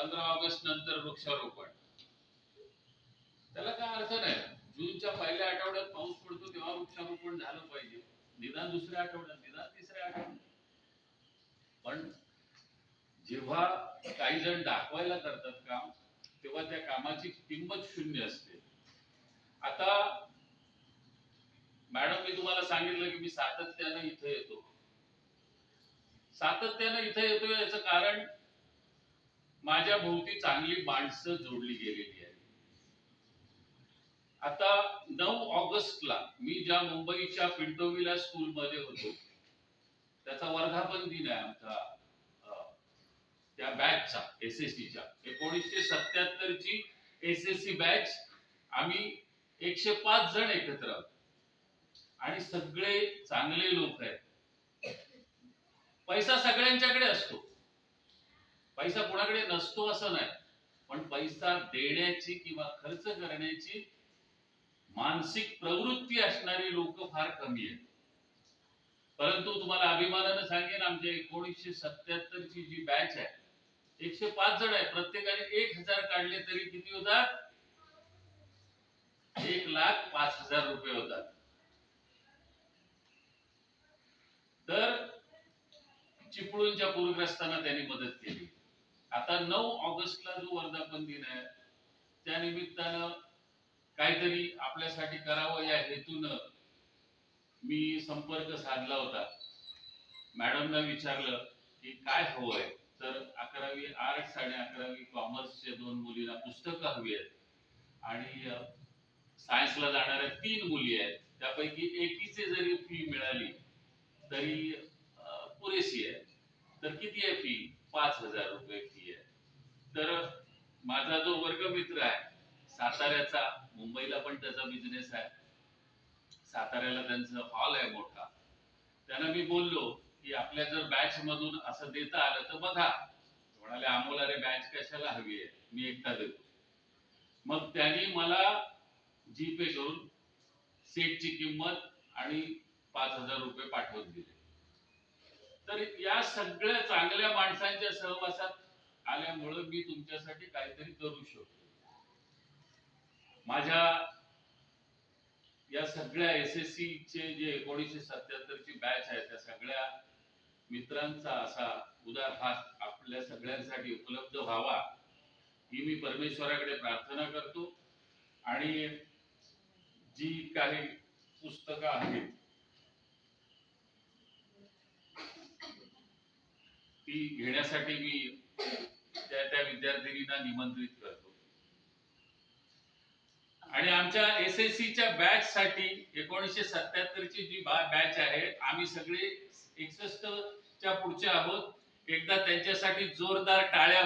15 August नंतर वृक्षारोपण, त्याला काय अर्थ नाही. जूनच्या पहिल्या आठवड्यात पाऊस पडतो तेव्हा वृक्षारोपण झालं पाहिजे, निदान दुसऱ्या आठवड्यात, निदान तिसऱ्या आठवड्यात. पण जेव्हा काही जण दाखवायला करतात काम, तेव्हा त्या कामाची किंमत शून्य असते. आता मॅडम, मी तुम्हाला सांगितलं की मी सातत्यानं इथे येतो. याचं कारण माझ्या भोवती चांगली माणसं जोडली गेलेली आहेत. आता 9 ऑगस्टला मी ज्या मुंबईच्या पिंटो विला स्कूल मध्ये होतो, त्याचा वर्धापन दिन आहे आमचा, त्या बॅचचा, एसएससीच्या 1977 ची एसएससी बॅच. आम्ही 105 जण एकत्र आहोत आणि सगळे चांगले लोक आहेत. पैसा सगळ्यांच्याकडे असतो, पैसा कोणाकडे नसतो असं नाही, पण पैसा देण्याची किंवा खर्च करण्याची मानसिक प्रवृत्ती असणारी लोक फार कमी आहेत. परंतु तुम्हाला अभिमानानं सांगेन, आमच्या 1977 ची जी बॅच आहे, 105 जण आहे, प्रत्येकाने 1000 काढले तरी किती होतात? 1,05,000 रुपये होतात. तर चिपळूणच्या पूरग्रस्तांना त्यांनी मदत केली. आता 9 ऑगस्टला जो वर्धापन दिन आहे, त्या निमित्तानं काहीतरी आपल्यासाठी करावं या हेतून मी संपर्क साधला होता. मॅडमना विचारलं की काय हवंय, तर 11वी आर्ट्स आणि 11वी कॉमर्सच्या 2 मुलींना पुस्तकं हवी आहेत आणि सायन्सला जाणाऱ्या 3 मुली आहेत, त्यापैकी एकीचे जरी फी मिळाली तरी पुरेशी आहे. तर किती आहे फी? 5,000 रुपये फी आहे. तर माझा जो वर्गमित्र आहे साताऱ्याचा, मुंबईला पण त्याचा बिझनेस आहे, साताऱ्याला त्यांचं हॉल आहे मोठा, त्यांना मी बोललो की आपल्या जर बॅच मधून असं देता आलं तर बघा. म्हणाले, अमोल अरे बॅच कशाला हवी आहे, मी एकटा देतो. मग त्यांनी मला जीपे करून सेटची किंमत आणि 5,000 रुपये पाठवून दिले. तर या सगळ्या चांगल्या माणसांच्या सहवासात आल्यामुळे मी तुमच्यासाठी काहीतरी करू शकतो. माझ्या या सगळ्या एसएससी चे जे 1977 ची बॅच आहे, त्या सगळ्या मित्रांचा असा उदार हात आपल्या सगळ्यांसाठी उपलब्ध व्हावा ही मी परमेश्वराकडे प्रार्थना करतो. आणि जी काही पुस्तकं आहेत ती घेण्यासाठी मी त्या विद्यार्थिनींना निमंत्रित करतो. आणि आमच्या एसएससीच्या बॅच साठी 1977 ची जी बॅच आहे, आम्ही सगळे 61 च्या पुढचे आहोत. एकदा त्यांच्यासाठी जोरदार टाळ्या